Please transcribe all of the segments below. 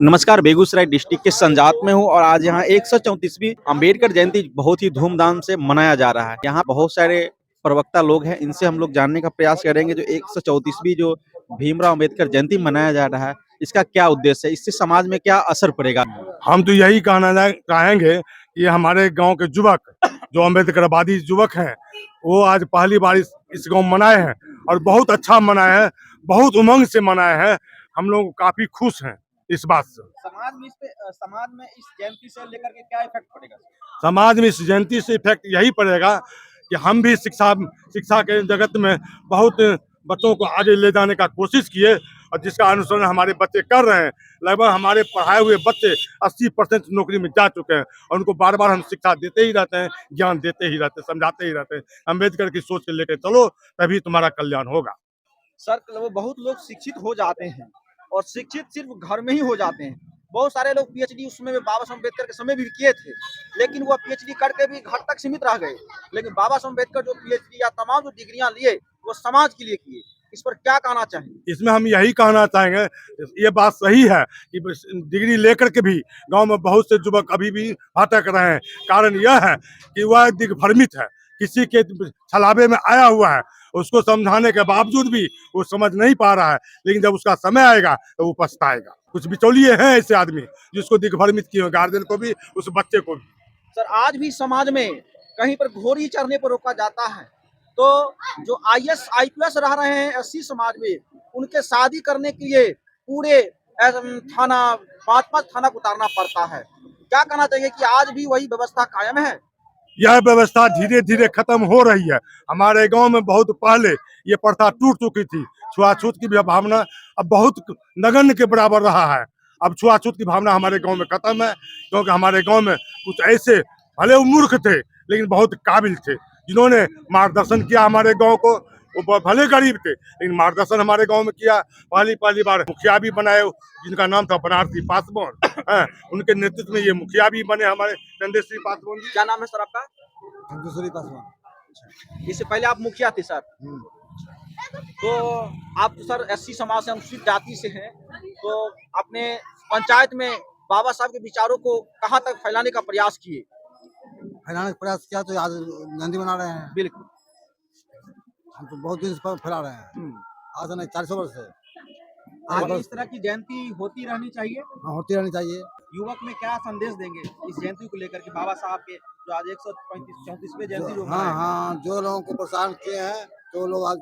नमस्कार। बेगूसराय डिस्ट्रिक्ट के संजात में हूँ और आज यहाँ 134वीं अम्बेडकर जयंती बहुत ही धूमधाम से मनाया जा रहा है। यहाँ बहुत सारे प्रवक्ता लोग हैं, इनसे हम लोग जानने का प्रयास करेंगे जो 134वीं जो भीमराव अम्बेडकर जयंती मनाया जा रहा है, इसका क्या उद्देश्य है, इससे समाज में क्या असर पड़ेगा। हम तो यही चाहेंगे कि हमारे गांव के युवक जो अम्बेडकरवादी युवक हैं वो आज पहली बार इस गांव में मनाए हैं और बहुत अच्छा मनाए हैं, बहुत उमंग से मनाए हैं। हम लोग काफी खुश हैं इस बात से। समाज में इस जयंती से लेकर के क्या इफेक्ट पड़ेगा? समाज में इस जयंती से इफेक्ट यही पड़ेगा कि हम भी शिक्षा के जगत में बहुत बच्चों को आगे ले जाने का कोशिश किए और जिसका अनुसरण हमारे बच्चे कर रहे हैं। लगभग हमारे पढ़ाए हुए बच्चे 80% नौकरी में जा चुके हैं और उनको बार बार हम शिक्षा देते ही रहते हैं, ज्ञान देते ही रहते हैं, समझाते ही रहते हैं। अम्बेडकर की सोच के लेकर चलो, तभी तुम्हारा कल्याण होगा। सर, बहुत लोग शिक्षित हो जाते हैं और शिक्षित सिर्फ घर में ही हो जाते हैं। बहुत सारे लोग पीएचडी उसमें भी बाबा साहब अम्बेडकर के समय भी किए थे, लेकिन वो पीएचडी करके भी घर तक सीमित रह गए। लेकिन बाबा साहब अम्बेडकर जो पीएचडी या तमाम जो डिग्रियां लिए वो समाज के लिए किए। इस पर क्या कहना चाहिए? इसमें हम यही कहना चाहेंगे, ये बात सही है कि डिग्री लेकर के भी गांव में बहुत से युवक अभी भी भटक रहे हैं। कारण यह है कि वह दिग्भ्रमित है, किसी के छलावे में आया हुआ है, उसको समझाने के बावजूद भी वो समझ नहीं पा रहा है। लेकिन जब उसका समय आएगा तो वो पछताएगा। कुछ बिचौलिए हैं ऐसे आदमी जिसको दिग्भ्रमित किए, गार्जियन को भी, उस बच्चे को भी। सर, आज भी समाज में कहीं पर घोड़ी चढ़ने पर रोका जाता है, तो जो आईएएस आईपीएस रह रहे हैं एससी समाज में, उनके शादी करने के लिए पूरे थाना 5-5 थाना को उतारना पड़ता है। क्या कहना चाहिए कि आज भी वही व्यवस्था कायम है? यह व्यवस्था धीरे धीरे खत्म हो रही है। हमारे गांव में बहुत पहले ये प्रथा टूट चुकी थी। छुआछूत की भावना अब बहुत नगण्य के बराबर रहा है। अब छुआछूत की भावना हमारे गांव में खत्म है, क्योंकि हमारे गांव में कुछ ऐसे भले वो मूर्ख थे लेकिन बहुत काबिल थे, जिन्होंने मार्गदर्शन किया हमारे गांव को। वो भले गरीब थे लेकिन मार्गदर्शन हमारे गांव में किया। पहली बार मुखिया भी बनाए, जिनका नाम था बनारसी पासवान। उनके नेतृत्व में ये मुखिया भी बने हमारे चंदेश्वरी पासवान जी। क्या नाम है सर आपका? चंदेश्वरी पासवान। इससे पहले आप मुखिया थे सर। तो आप तो सर एससी समाज से, अनुसूचित जाति से हैं, तो अपने पंचायत में बाबा साहब के विचारों को कहाँ तक फैलाने का प्रयास किए? फैलाने का प्रयास किया तो आज गांधी बना रहे हैं। बिल्कुल। हम तो बहुत दिन से फैला रहे हैं, आज नहीं 400 वर्ष से। आगे इस तरह की जयंती होती रहनी चाहिए। होती रहनी चाहिए। युवक में क्या संदेश देंगे इस जयंती को लेकर के, बाबा साहब के जो आज 134वीं जयंती जो हाँ, जो लोगों को परेशान किए हैं तो लोग आज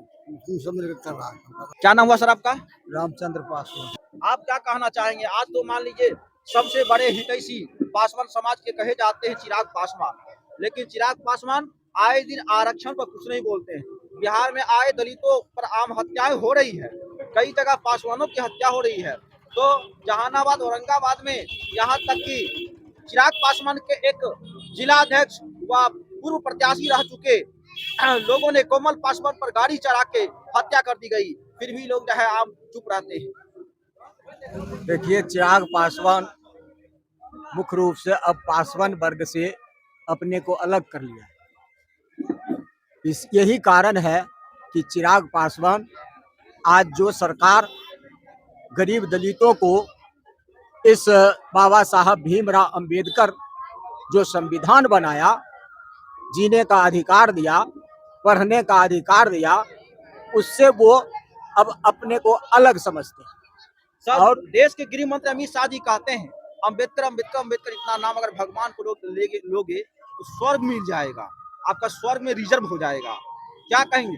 सब मिलकर कर रहा है। क्या नाम हुआ सर आपका? रामचंद्र पासवान। आप क्या कहना चाहेंगे? आज तो मान लीजिए सबसे बड़े हितैषी पासवान समाज के कहे जाते हैं चिराग पासवान, लेकिन चिराग पासवान आए दिन आरक्षण पर कुछ नहीं बोलते हैं। बिहार में आए दलितों पर आम हत्याएं हो रही है, कई जगह पासवानों की हत्या हो रही है। तो जहानाबाद, औरंगाबाद में यहाँ तक कि चिराग पासवान के एक जिला अध्यक्ष व पूर्व प्रत्याशी रह चुके लोगों ने कोमल पासवान पर गाड़ी चढ़ा के हत्या कर दी गई, फिर भी लोग जो है आम चुप रहते हैं। देखिए, चिराग पासवान मुख्य रूप से अब पासवान वर्ग से अपने को अलग कर लिया। यही कारण है कि चिराग पासवान आज जो सरकार गरीब दलितों को इस बाबा साहब भीमराव अंबेडकर जो संविधान बनाया, जीने का अधिकार दिया, पढ़ने का अधिकार दिया, उससे वो अब अपने को अलग समझते हैं। सर, और देश के गृह मंत्री अमित शाह जी कहते हैं अंबेडकर अंबेडकर अंबेडकर, इतना नाम अगर भगवान को लोगे तो स्वर्ग मिल जाएगा, आपका स्वर्ग में रिजर्व हो जाएगा। क्या कहेंगे?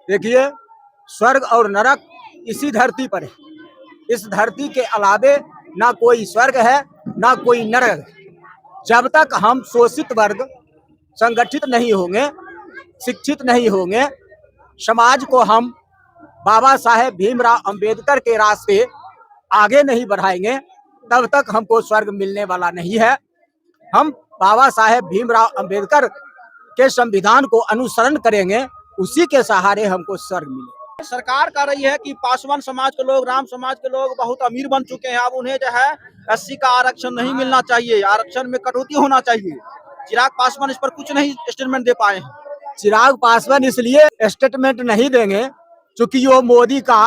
देखिए, स्वर्ग और नरक इसी धरती पर है। इस धरती के अलावे ना कोई स्वर्ग है ना कोई नरक है। जब तक हम शोषित वर्ग संगठित नहीं होंगे, शिक्षित नहीं होंगे, समाज को हम बाबा साहेब भीमराव अंबेडकर के रास्ते आगे नहीं बढ़ाएंगे, तब तक हमको स्वर्ग मिलने वाला नहीं है। हम बाबा साहेब भीमराव अंबेडकर के संविधान को अनुसरण करेंगे, उसी के सहारे हमको स्वर्ग मिले। सरकार कह रही है कि पासवान समाज के लोग, राम समाज के लोग बहुत अमीर बन चुके हैं, अब उन्हें जो है एससी का आरक्षण नहीं मिलना चाहिए, आरक्षण में कटौती होना चाहिए। चिराग पासवान इस पर कुछ नहीं स्टेटमेंट दे पाए हैं। चिराग पासवान इसलिए स्टेटमेंट नहीं देंगे क्योंकि वो मोदी का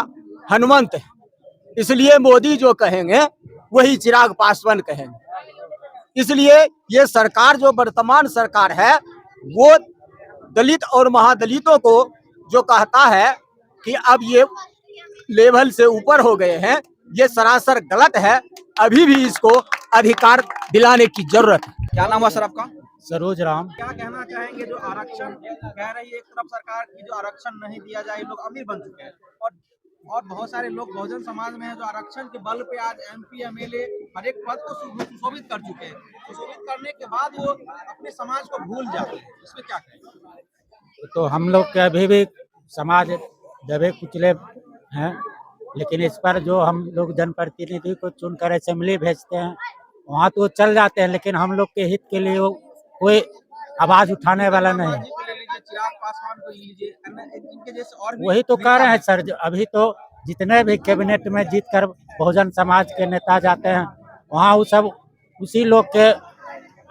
हनुमंत है, इसलिए मोदी जो कहेंगे वही चिराग पासवान कहेंगे। इसलिए ये सरकार जो वर्तमान सरकार है वो दलित और महादलितों को जो कहता है कि अब ये लेवल से ऊपर हो गए हैं, ये सरासर गलत है। अभी भी इसको अधिकार दिलाने की जरूरत है। क्या नाम हुआ सर आपका? सरोज राम। क्या कहना चाहेंगे जो आरक्षण कह रही है एक तरफ सरकार की, जो आरक्षण नहीं दिया जाए, लोग अमीर बन चुके हैं और बहुत सारे लोग बहुजन समाज में हैं जो आरक्षण के बल पे आज MP MLA हर एक पद को सुशोभित कर चुके हैं। सुशोभित करने के बाद वो अपने समाज को भूल जाते हैं, इसमें क्या कहेंगे? तो हम लोग के अभी भी समाज दबे कुचले हैं, लेकिन इस पर जो हम लोग जनप्रतिनिधि को चुनकर असेंबली भेजते हैं वहाँ तो चल जाते हैं, लेकिन हम लोग के हित के लिए वो कोई आवाज उठाने वाला नहीं है। चिराग पासवान को लीजिए, इनके जैसे और भी वही तो कह रहे हैं सर, अभी तो जितने भी कैबिनेट में जीतकर बहुजन समाज के नेता जाते हैं वहाँ वो सब उसी लोग के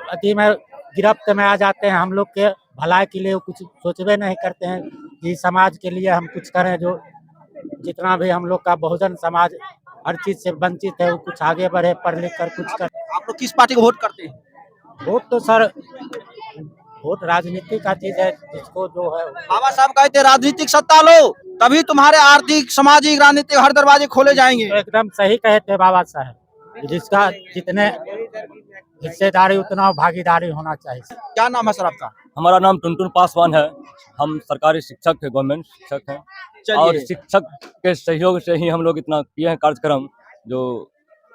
अति में गिरफ्त में आ जाते हैं। हम लोग के भलाई के लिए वो कुछ सोचबे नहीं करते हैं कि समाज के लिए हम कुछ करें। जो जितना भी हम लोग का बहुजन समाज हर चीज से वंचित है वो कुछ आगे बढ़े, पढ़ लिख कर कुछ कर। आप लोग किस पार्टी को वोट करते हैं? वोट तो सर वोट राजनीति का चीज है, जिसको जो है बाबा साहब कहते हैं राजनीतिक सत्ता लो तभी तुम्हारे आर्थिक सामाजिक राजनीतिक हर दरवाजे खोले जाएंगे। तो एकदम सही कहे थे बाबा साहब, जिसका जितने हिस्सेदारी उतना भागीदारी होना चाहिए। क्या नाम है सर आपका? हमारा नाम टुनटुन पासवान है। हम सरकारी शिक्षक है, गवर्नमेंट शिक्षक हैं और शिक्षक के सहयोग से ही हम लोग इतना किए हैं कार्यक्रम। जो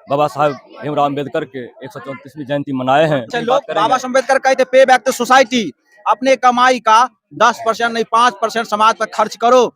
बाबा साहब भीमराव अम्बेडकर के 134वीं जयंती मनाए हैं। लोग बाबा अम्बेडकर कहते पे बैक टू सोसाइटी, अपने कमाई का 10% नहीं 5% समाज पर खर्च करो।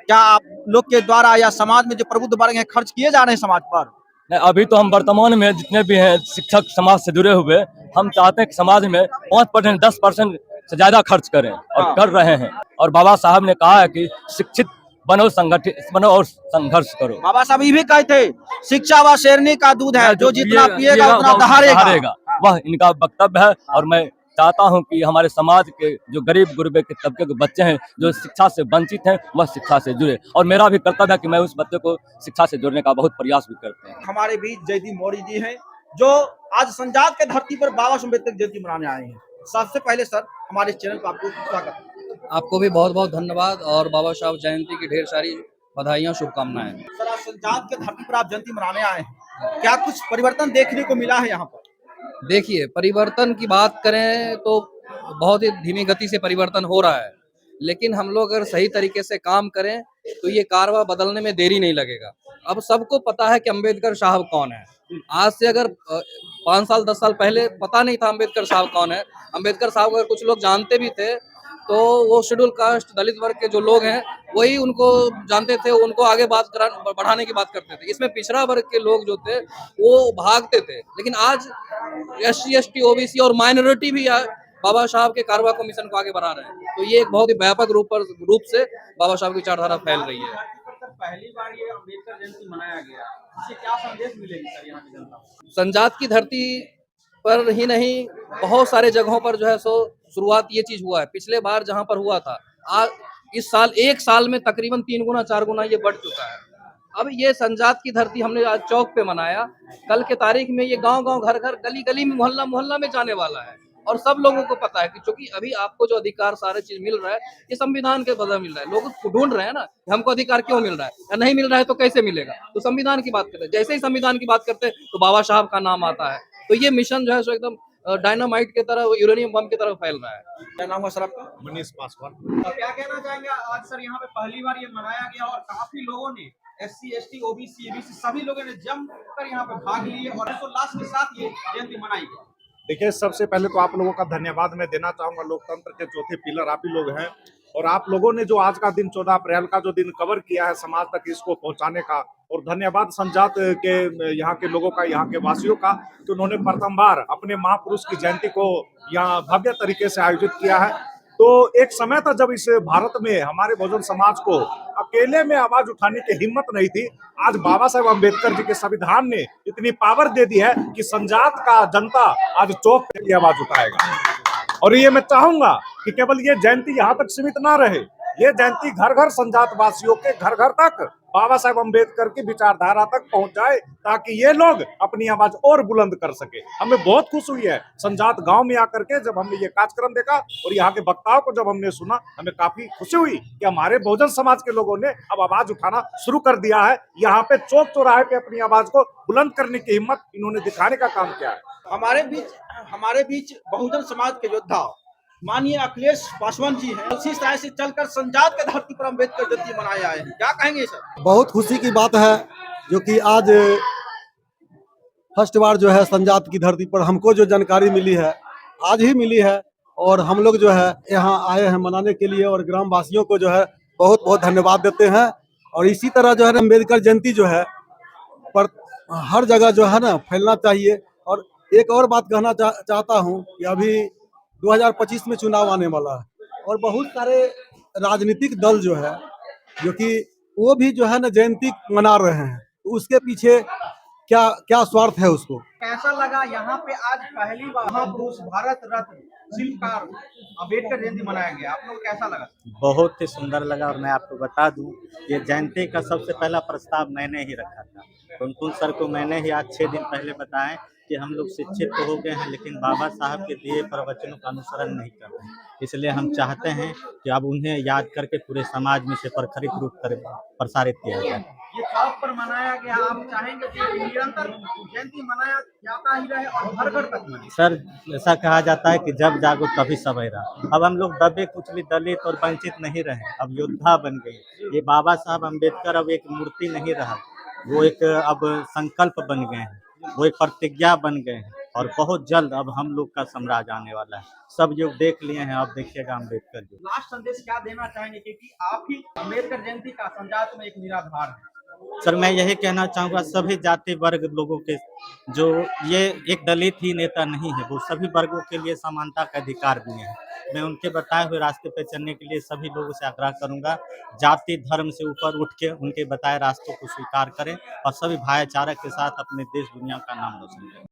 क्या आप लोग के द्वारा या समाज में जो प्रबुद्ध वर्ग हैं खर्च किए जा रहे हैं समाज पर? नहीं, अभी तो हम वर्तमान में जितने भी हैं शिक्षक समाज से जुड़े हुए, हम चाहते हैं कि समाज में 5% 10% से ज्यादा खर्च करें और कर रहे हैं। और बाबा साहब ने कहा है कि शिक्षित बनो, संगठित बनो और संघर्ष करो। बाबा साहब ये भी कहते शिक्षा व शेरनी का दूध है, जो जितना पिएगा उतना दहाड़ेगा। वह इनका वक्तव्य है। और मैं चाहता हूं कि हमारे समाज के जो गरीब गुरबे के तबके के बच्चे हैं जो शिक्षा से वंचित हैं वह शिक्षा से जुड़े, और मेरा भी कर्तव्य है कि मैं उस बच्चे को शिक्षा से जोड़ने का बहुत प्रयास भी करते हैं। हमारे बीच जयदीप मौर्य जी हैं जो आज संजात के धरती पर बाबा अम्बेडकर जयंती मनाने आए हैं। सबसे पहले सर हमारे चैनल पर आपको स्वागत है। आपको भी बहुत बहुत धन्यवाद और बाबा साहब जयंती की ढेर सारी बधाइयाँ, शुभकामनाएं। सर आज संजात के धरती पर आप जयंती मनाने आए हैं, क्या कुछ परिवर्तन देखने को मिला है यहाँ पर? देखिए, परिवर्तन की बात करें तो बहुत ही धीमी गति से परिवर्तन हो रहा है, लेकिन हम लोग अगर सही तरीके से काम करें तो ये कारवा बदलने में देरी नहीं लगेगा। अब सबको पता है कि अम्बेडकर साहब कौन है। आज से अगर 5 साल 10 साल पहले पता नहीं था अम्बेडकर साहब कौन है। अम्बेडकर साहब अगर कुछ लोग जानते भी थे तो वो शेड्यूल कास्ट दलित वर्ग के जो लोग हैं वही उनको जानते थे, उनको आगे बढ़ाने की बात करते थे। इसमें पिछड़ा वर्ग के लोग जो थे वो भागते थे, लेकिन आज SC ST OBC और माइनॉरिटी भी बाबा साहब के कारवा को मिशन को आगे बढ़ा रहे हैं। तो ये एक बहुत ही व्यापक रूप से बाबा साहब की विचारधारा फैल रही है। पहली बार ये अम्बेडकर जयंती मनाया गया, इससे क्या संदेश मिलेगी सर यहाँ की जनता को? संजात की धरती पर ही नहीं, बहुत सारे जगहों पर जो है सो शुरुआत ये चीज हुआ है। पिछले बार जहां पर हुआ था, आज इस साल 1 साल में तकरीबन 3 गुना 4 गुना ये बढ़ चुका है। अब ये संजात की धरती हमने आज चौक पे मनाया, कल के तारीख में ये गांव-गांव, घर-घर, गली-गली में, मोहल्ला-मोहल्ला में जाने वाला है। और सब लोगों को पता है कि चूंकि अभी आपको जो अधिकार सारे चीज मिल रहा है ये संविधान के बदले मिल रहा है। लोग ढूंढ रहे हैं ना कि हमको अधिकार क्यों मिल रहा है, या नहीं मिल रहा है तो कैसे मिलेगा। तो संविधान की बात करते हैं, जैसे ही संविधान की बात करते हैं तो बाबा साहब का नाम आता है। तो ये मिशन जो है सो एकदम डायनामाइट की तरह, यूरेनियम बम की तरह फैल रहा है। क्या नाम है सर आपका? मनीष पासवान। क्या कहना चाहेंगे आज सर यहाँ पे पहली बार ये मनाया गया और काफी लोगों ने SC ST OBC ABC सभी लोगों ने जमकर यहाँ पे भाग लिए और हर्षोल्लास के साथ ये जयंती मनाई गई। देखिए, सबसे पहले तो आप लोगों का धन्यवाद मैं देना चाहूंगा। लोकतंत्र के चौथे पिलर आप ही लोग हैं, और आप लोगों ने जो आज का दिन 14 अप्रैल का जो दिन कवर किया है समाज तक इसको पहुंचाने का, और धन्यवाद संजात के यहाँ के लोगों का, यहाँ के वासियों का, कि उन्होंने प्रथम बार अपने महापुरुष की जयंती को यहाँ भव्य तरीके से आयोजित किया है। तो एक समय था जब इस भारत में हमारे बहुजन समाज को अकेले में आवाज उठाने की हिम्मत नहीं थी। आज बाबा साहेब अम्बेडकर जी के संविधान ने इतनी पावर दे दी है कि संजात का जनता आज चौक पे आवाज उठाएगा। और ये मैं चाहूंगा कि केवल ये जयंती यहाँ तक सीमित ना रहे, ये जयंती घर घर संजात वासियों के घर घर तक बाबा साहेब अम्बेडकर की विचारधारा तक पहुंच जाए, ताकि ये लोग अपनी आवाज और बुलंद कर सके। हमें बहुत खुश हुई है संजात गांव में आकर के, जब हमने ये कार्यक्रम देखा और यहाँ के वक्ताओं को जब हमने सुना, हमें काफी खुशी हुई कि हमारे बहुजन समाज के लोगों ने अब आवाज उठाना शुरू कर दिया है। यहाँ पे चौक चौराहे पे अपनी आवाज को बुलंद करने की हिम्मत इन्होंने दिखाने का काम किया है। हमारे बीच बहुजन समाज के योद्धा माननीय अखिलेश पासवान जी हैं। उसी तरह से चलकर संजात के धरती पर अम्बेडकर जयंती मनाए आए हैं, क्या कहेंगे सर? बहुत खुशी की बात है जो कि आज फर्स्ट बार जो है संजात की धरती पर हमको जो जानकारी मिली है आज ही मिली है, और हम लोग जो है यहाँ आए हैं मनाने के लिए, और ग्रामवासियों को जो है बहुत बहुत धन्यवाद देते हैं। और इसी तरह जो है अम्बेडकर जयंती जो है पर हर जगह जो है ना फैलना चाहिए। और एक और बात कहना चाहता हूँ कि अभी 2025 में चुनाव आने वाला है, और बहुत सारे राजनीतिक दल जो है जो कि वो भी जो है ना जयंती मना रहे हैं, तो उसके पीछे क्या क्या स्वार्थ है उसको। कैसा लगा यहाँ पे आज पहली बार महापुरुष भारत रत्न शिल्पकार अम्बेडकर जयंती मनाया गया, आप लोग कैसा लगा? बहुत ही सुंदर लगा। और मैं आपको बता दूं, ये जयंती का सबसे पहला प्रस्ताव मैंने ही रखा था। कुनकुन सर को मैंने ही आज 6 दिन पहले बताया कि हम लोग शिक्षित तो हो गए हैं, लेकिन बाबा साहब के दिए प्रवचनों का अनुसरण नहीं कर रहे हैं। इसलिए हम चाहते हैं कि अब उन्हें याद करके पूरे समाज में से प्रखरित रूप कर प्रसारित किया जाए। ये चौक पर मनाया गया, आप चाहेंगे कि निरंतर जयंती मनाया जाता ही रहे और घर घर तक मने? सर, ऐसा कहा जाता है कि जब जागो तभी सवेरा। अब हम लोग दबे कुचले दलित और वंचित नहीं रहे, अब योद्धा बन गए। ये बाबा साहब अम्बेडकर अब एक मूर्ति नहीं रहा, वो एक अब संकल्प बन गए हैं, वो एक प्रतिज्ञा बन गए हैं। और बहुत जल्द अब हम लोग का साम्राज्य आने वाला है। सब लोग देख लिए हैं, अब देखिएगा अम्बेडकर जी। लास्ट संदेश क्या देना चाहेंगे, क्योंकि आप ही अम्बेडकर जयंती का संजात में एक निराधार है? सर, मैं यही कहना चाहूँगा सभी जाति वर्ग लोगों के, जो ये एक दलित ही नेता नहीं है, वो सभी वर्गों के लिए समानता का अधिकार दिए हैं। मैं उनके बताए हुए रास्ते पे चलने के लिए सभी लोगों से आग्रह करूंगा, जाति धर्म से ऊपर उठ के उनके बताए रास्तों को स्वीकार करें और सभी भाईचारा के साथ अपने देश दुनिया का नाम रोशन करें।